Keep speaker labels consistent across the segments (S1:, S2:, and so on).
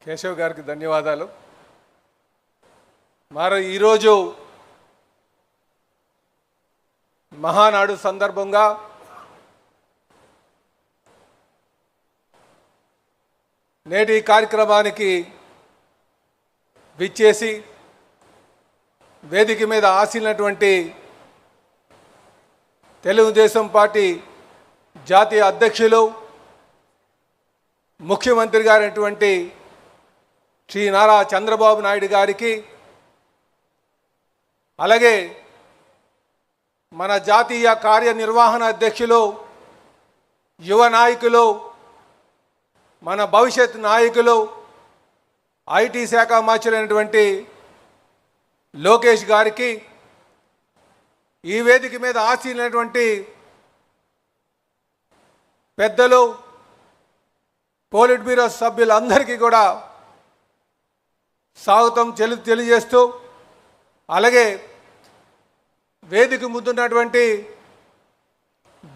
S1: కేశవ్ గారికి ధన్యవాదాలు. మరి ఈరోజు మహానాడు సందర్భంగా నేటి కార్యక్రమానికి విచ్చేసి వేదిక మీద ఆశీనటువంటి తెలుగుదేశం పార్టీ జాతీయ అధ్యక్షులు ముఖ్యమంత్రి గారైనటువంటి శ్రీ నారా చంద్రబాబు నాయుడు గారికి, అలాగే మన జాతీయ కార్యనిర్వహణ అధ్యక్షులు, యువ నాయకులు, మన భవిష్యత్ నాయకులు, ఐటీ శాఖ మంత్రులైనటువంటి లోకేష్ గారికి, ఈ వేదిక మీద ఆశీనటువంటి పెద్దలు, పోలిట్ బ్యూరో సభ్యులందరికీ కూడా స్వాగతం తెలియజేస్తూ, అలాగే వేదిక ముందున్నటువంటి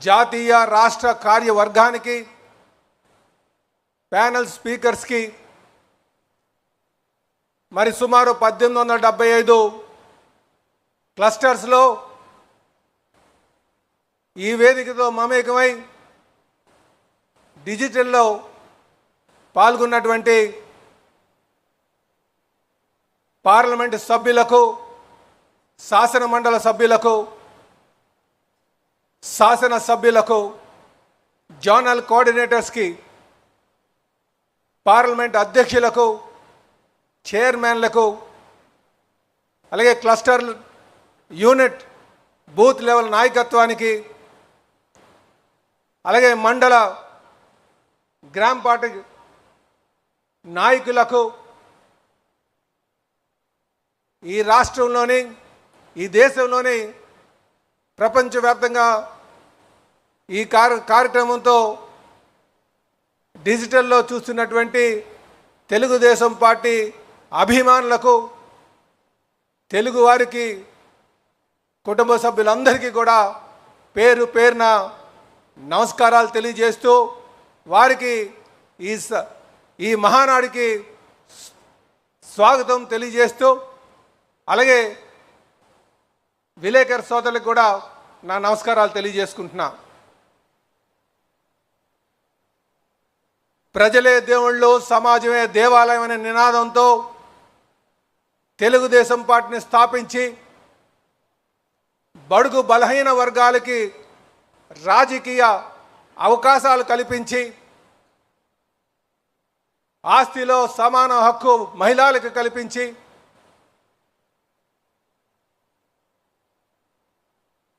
S1: జాతీయ రాష్ట్ర కార్యవర్గానికి, ప్యానల్ స్పీకర్స్కి, మరి సుమారు 1875 క్లస్టర్స్లో ఈ వేదికతో మమేకమై డిజిటల్లో పాల్గొన్నటువంటి పార్లమెంటు సభ్యులకు, శాసన మండలి సభ్యులకు, శాసన సభ్యులకు, జోనల్ కోఆర్డినేటర్స్కి, పార్లమెంట్ అధ్యక్షులకు, చైర్మన్లకు, అలాగే క్లస్టర్ యూనిట్ బూత్ లెవెల్ నాయకత్వానికి, అలాగే మండల గ్రామ పార్టీ నాయకులకు, ఈ రాష్ట్రంలోని, ఈ దేశంలోని, ప్రపంచవ్యాప్తంగా ఈ కార్యక్రమంతో డిజిటల్లో చూస్తున్నటువంటి తెలుగుదేశం పార్టీ అభిమానులకు, తెలుగువారికి, కుటుంబ సభ్యులందరికీ కూడా పేరు పేరున నమస్కారాలు తెలియజేస్తూ, వారికి ఈ మహానాడికి స్వాగతం తెలియజేస్తూ, అలాగే విలేకరు సోదరులకు కూడా నా నమస్కారాలు తెలియజేసుకుంటున్నా. ప్రజలే దేవుళ్ళు, సమాజమే దేవాలయం అనే నినాదంతో తెలుగుదేశం పార్టీని స్థాపించి బడుగు బలహీన వర్గాలకి రాజకీయ అవకాశాలు కల్పించి, ఆస్తిలో సమాన హక్కు మహిళలకు కల్పించి,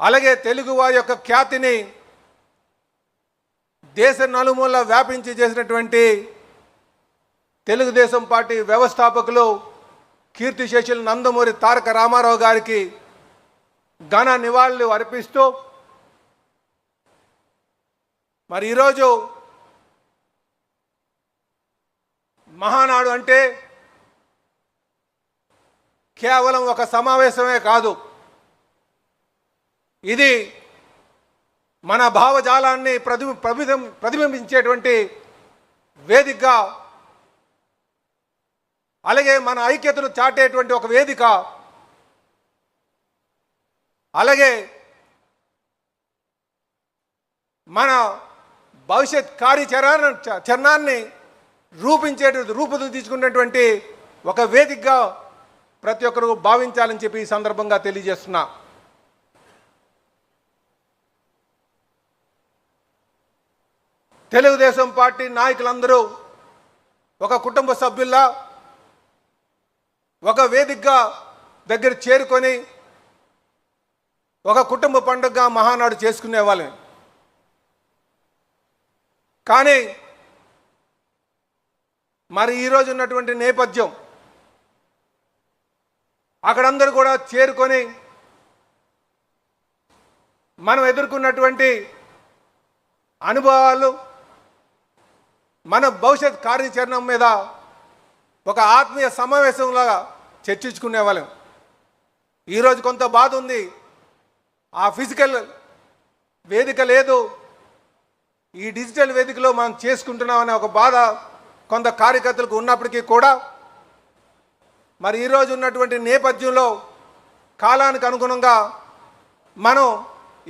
S1: అలాగే తెలుగు వారి యొక్క ఖ్యాతిని దేశ నలుమూల వ్యాపించి చేసినటువంటి తెలుగుదేశం పార్టీ వ్యవస్థాపకులు కీర్తిశేషులు నందమూరి తారక రామారావు గారికి ఘన నివాళులు అర్పిస్తూ, మరి ఈరోజు మహానాడు అంటే కేవలం ఒక సమావేశమే కాదు, ఇది మన భావజాలాన్ని ప్రతిబింబించేటువంటి వేదికగా, అలాగే మన ఐక్యతను చాటేటువంటి ఒక వేదిక, అలాగే మన భవిష్యత్ కార్యాచరణాన్ని రూపుదిద్దుకున్నటువంటి ఒక వేదికగా ప్రతి ఒక్కరు భావించాలని చెప్పి ఈ సందర్భంగా తెలియజేస్తున్నా. తెలుగుదేశం పార్టీ నాయకులందరూ ఒక కుటుంబ సభ్యుల్లా ఒక వేదికగా దగ్గర చేరుకొని ఒక కుటుంబ పండుగగా మహానాడు చేసుకునే వాళ్ళం. కానీ మరి ఈరోజు ఉన్నటువంటి నేపథ్యం, అక్కడందరూ కూడా చేరుకొని మనం ఎదుర్కొన్నటువంటి అనుభవాలు, మన భవిష్యత్ కార్యాచరణ మీద ఒక ఆత్మీయ సమావేశంలాగా చర్చించుకునే వాళ్ళం. ఈరోజు కొంత బాధ ఉంది, ఆ ఫిజికల్ వేదిక లేదు, ఈ డిజిటల్ వేదికలో మనం చేసుకుంటున్నామనే ఒక బాధ కొంత కార్యకర్తలకు ఉన్నప్పటికీ కూడా మరి ఈరోజు ఉన్నటువంటి నేపథ్యంలో కాలానికి అనుగుణంగా మనం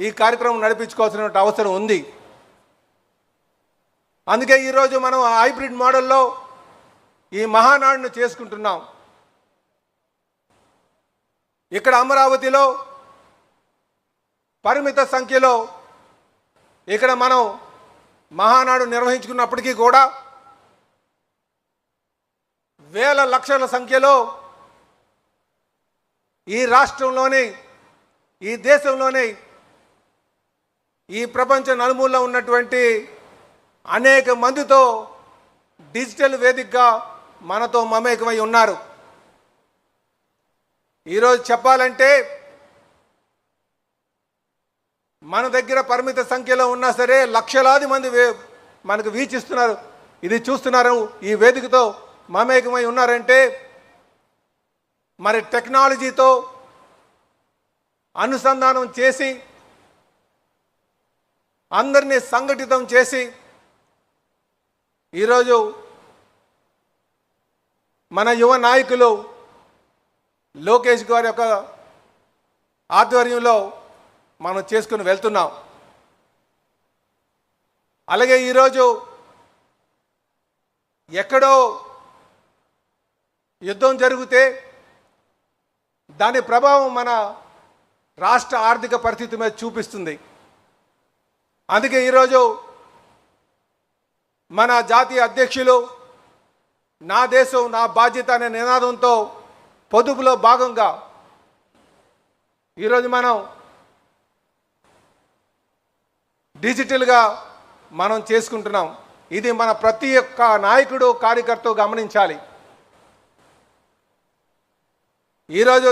S1: ఈ కార్యక్రమం నడిపించుకోవాల్సిన అవసరం ఉంది. అందుకే ఈరోజు మనం హైబ్రిడ్ మోడల్లో ఈ మహానాడును చేసుకుంటున్నాం. ఇక్కడ అమరావతిలో పరిమిత సంఖ్యలో ఇక్కడ మనం మహానాడు నిర్వహించుకున్నప్పటికీ కూడా వేల లక్షల సంఖ్యలో ఈ రాష్ట్రంలోని ఈ దేశంలోని ఈ ప్రపంచ నలుమూలలో ఉన్నటువంటి అనేక మందితో డిజిటల్ వేదికగా మనతో మమేకమై ఉన్నారు. ఈరోజు చెప్పాలంటే మన దగ్గర పరిమిత సంఖ్యలో ఉన్నా సరే లక్షలాది మంది మనకు వీక్షిస్తున్నారు, ఇది చూస్తున్నారు, ఈ వేదికతో మమేకమై ఉన్నారంటే మరి టెక్నాలజీతో అనుసంధానం చేసి అందరినీ సంఘటితం చేసి ఈరోజు మన యువ నాయకులు లోకేష్ గారి యొక్క ఆధ్వర్యంలో మనం చేసుకుని వెళ్తున్నాం. అలాగే ఈరోజు ఎక్కడో యుద్ధం జరిగితే దాని ప్రభావం మన రాష్ట్ర ఆర్థిక పరిస్థితి మీద చూపిస్తుంది. అందుకే ఈరోజు మన జాతీయ అధ్యక్షులు నా దేశం నా బాధ్యత అనే నినాదంతో పొదుపులో భాగంగా ఈరోజు మనం డిజిటల్గా మనం చేసుకుంటున్నాం. ఇది మన ప్రతి ఒక్క నాయకుడు కార్యకర్త గమనించాలి. ఈరోజు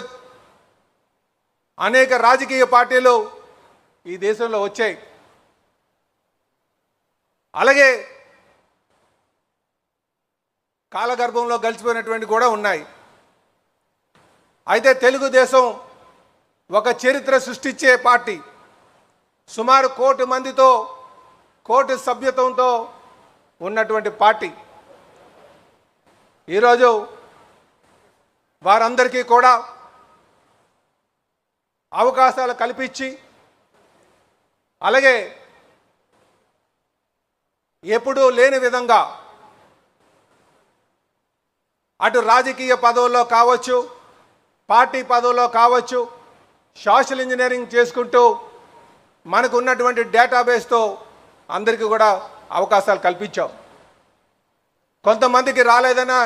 S1: అనేక రాజకీయ పార్టీలు ఈ దేశంలో వచ్చాయి. అలాగే కాలగర్భంలో గలిచిపోయినటువంటి కూడా ఉన్నాయి. అయితే తెలుగుదేశం ఒక చరిత్ర సృష్టించే పార్టీ. సుమారు 1 కోటి మందితో 1 కోటి సభ్యత్వంతో ఉన్నటువంటి పార్టీ. ఈరోజు వారందరికీ కూడా అవకాశాలు కల్పించి అలాగే ఎప్పుడూ లేని విధంగా అటు రాజకీయ పదవుల్లో కావచ్చు, పార్టీ పదవుల్లో కావచ్చు, సోషల్ ఇంజనీరింగ్ చేసుకుంటూ మనకు ఉన్నటువంటి డేటాబేస్తో అందరికీ కూడా అవకాశాలు కల్పించాం. కొంతమందికి రాలేదన్న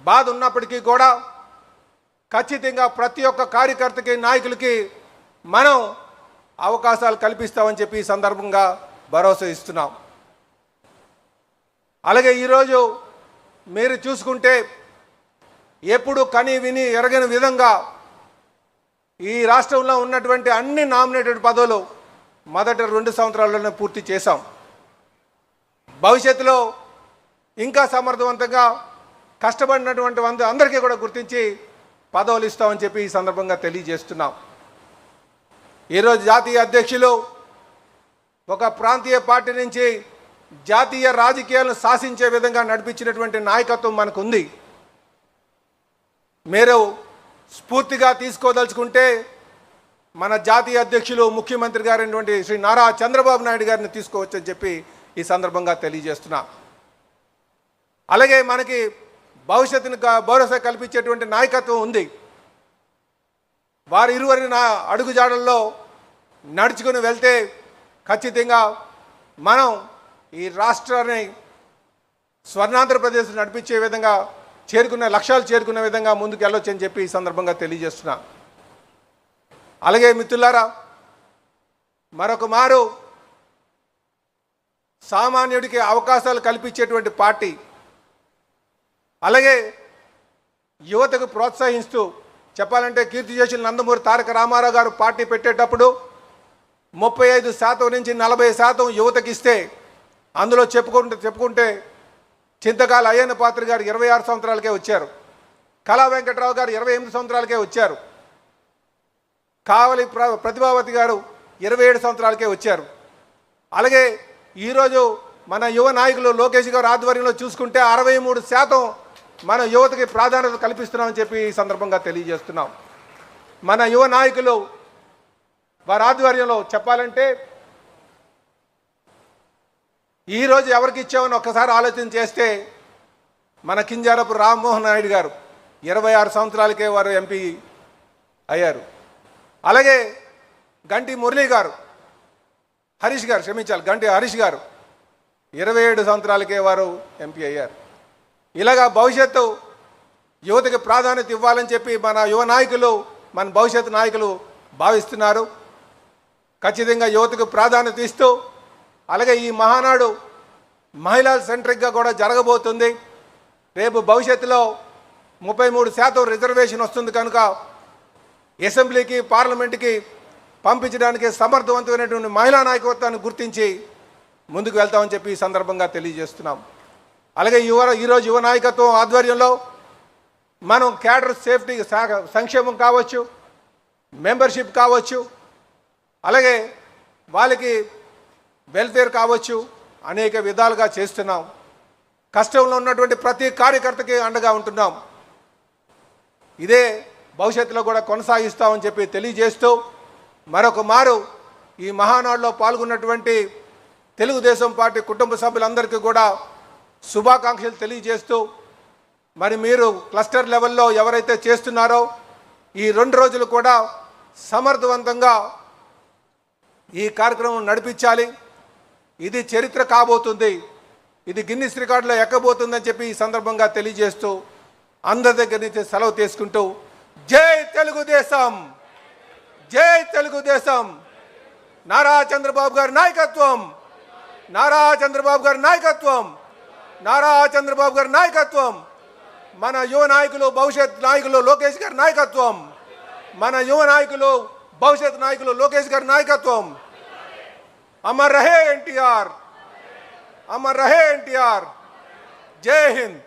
S1: బాధ ఉన్నప్పటికీ కూడా ఖచ్చితంగా ప్రతి ఒక్క కార్యకర్తకి నాయకులకి మనం అవకాశాలు కల్పిస్తామని చెప్పి ఈ సందర్భంగా భరోసా ఇస్తున్నాం. అలాగే ఈరోజు మీరు చూసుకుంటే ఎప్పుడు కని విని ఎరగని విధంగా ఈ రాష్ట్రంలో ఉన్నటువంటి అన్ని నామినేటెడ్ పదవులు మొదటి 2 సంవత్సరాల్లోనే పూర్తి చేశాం. భవిష్యత్తులో ఇంకా సమర్థవంతంగా కష్టపడినటువంటి అందరికీ కూడా గుర్తించి పదవులు ఇస్తామని చెప్పి ఈ సందర్భంగా తెలియజేస్తున్నాం. ఈరోజు జాతీయ అధ్యక్షులు ఒక ప్రాంతీయ పార్టీ నుంచి జాతీయ రాజకీయాలను శాసించే విధంగా నడిపించినటువంటి నాయకత్వం మనకు ఉంది. మీరు స్ఫూర్తిగా తీసుకోదలుచుకుంటే మన జాతీయ అధ్యక్షులు ముఖ్యమంత్రి గారైనటువంటి శ్రీ నారా చంద్రబాబు నాయుడు గారిని తీసుకోవచ్చని చెప్పి ఈ సందర్భంగా తెలియజేస్తున్నా. అలాగే మనకి భవిష్యత్తును భరోసా కల్పించేటువంటి నాయకత్వం ఉంది. వారి ఇరువురి అడుగుజాడల్లో నడుచుకుని వెళ్తే ఖచ్చితంగా మనం ఈ రాష్ట్రాన్ని స్వర్ణాంధ్రప్రదేశ్ నడిపించే విధంగా లక్ష్యాలు చేరుకునే విధంగా ముందుకు వెళ్ళొచ్చని చెప్పి ఈ సందర్భంగా తెలియజేస్తున్నా. అలాగే మిత్రులారా, మరొక మారు సామాన్యుడికి అవకాశాలు కల్పించేటువంటి పార్టీ, అలాగే యువతకు ప్రోత్సహిస్తూ చెప్పాలంటే కీర్తిశేషులు నందమూరి తారక రామారావు గారు పార్టీ పెట్టేటప్పుడు 35% నుంచి 40% యువతకి ఇస్తే అందులో చెప్పుకుంటే చింతకాల అయ్యన్న పాత్ర గారు 26 సంవత్సరాలకే వచ్చారు. కళా వెంకట్రావు గారు 28 సంవత్సరాలకే వచ్చారు. కావలి ప్రతిభావతి గారు 27 సంవత్సరాలకే వచ్చారు. అలాగే ఈరోజు మన యువ నాయకులు లోకేష్ గారు ఆధ్వర్యంలో చూసుకుంటే 63% మన యువతకి ప్రాధాన్యత కల్పిస్తున్నామని చెప్పి ఈ సందర్భంగా తెలియజేస్తున్నాం. మన యువ నాయకులు వారి ఆధ్వర్యంలో చెప్పాలంటే ఈరోజు ఎవరికి ఇచ్చామని ఒక్కసారి ఆలోచన చేస్తే మన కింజారపు రామ్మోహన్ నాయుడు గారు 26 సంవత్సరాలకే వారు ఎంపీ అయ్యారు. అలాగే గంటి మురళీ గారు గంటి హరీష్ గారు 27 సంవత్సరాలకే వారు ఎంపీ అయ్యారు. ఇలాగా భవిష్యత్తు యువతకి ప్రాధాన్యత ఇవ్వాలని చెప్పి మన యువ నాయకులు మన భవిష్యత్తు నాయకులు భావిస్తున్నారు. ఖచ్చితంగా యువతకు ప్రాధాన్యత ఇస్తూ అలాగే ఈ మహానాడు మహిళా సెంట్రిక్గా కూడా జరగబోతుంది. రేపు భవిష్యత్తులో 33% రిజర్వేషన్ వస్తుంది కనుక అసెంబ్లీకి పార్లమెంట్కి పంపించడానికి సమర్థవంతమైనటువంటి మహిళా నాయకత్వాన్ని గుర్తించి ముందుకు వెళ్తామని చెప్పి ఈ సందర్భంగా తెలియజేస్తున్నాం. అలాగే ఈరోజు యువ నాయకత్వం ఆధ్వర్యంలో మనం క్యాడర్ సేఫ్టీ సంక్షేమం కావచ్చు, మెంబర్షిప్ కావచ్చు, అలాగే వాళ్ళకి వెల్ఫేర్ కావచ్చు, అనేక విధాలుగా చేస్తున్నాం. కష్టంలో ఉన్నటువంటి ప్రతి కార్యకర్తకి అండగా ఉంటున్నాం. ఇదే భవిష్యత్తులో కూడా కొనసాగిస్తామని చెప్పి తెలియజేస్తూ మరొక మారు ఈ మహానాడులో పాల్గొన్నటువంటి తెలుగుదేశం పార్టీ కుటుంబ సభ్యులందరికీ కూడా శుభాకాంక్షలు తెలియజేస్తూ మరి మీరు క్లస్టర్ లెవెల్లో ఎవరైతే చేస్తున్నారో ఈ 2 రోజులు కూడా సమర్థవంతంగా ఈ కార్యక్రమం నడిపించాలి. ఇది చరిత్ర కాబోతుంది, ఇది గిన్నిస్ రికార్డులో ఎక్కబోతుందని చెప్పి ఈ సందర్భంగా తెలియజేస్తూ అందరి దగ్గర నుంచి సెలవు తీసుకుంటూ జై తెలుగుదేశం, జై తెలుగుదేశం, నారా చంద్రబాబు గారి నాయకత్వం, నారా చంద్రబాబు గారి నాయకత్వం, నారా చంద్రబాబు గారి నాయకత్వం, మన యువ నాయకులు భవిష్యత్ నాయకులు లోకేష్ గారి నాయకత్వం, మన యువ నాయకులు భవిష్యత్ నాయకులు లోకేష్ గారి నాయకత్వం. అమర్ రహే ఎన్టీఆర్, అమర్ రహే ఎన్టీఆర్. జై హింద్.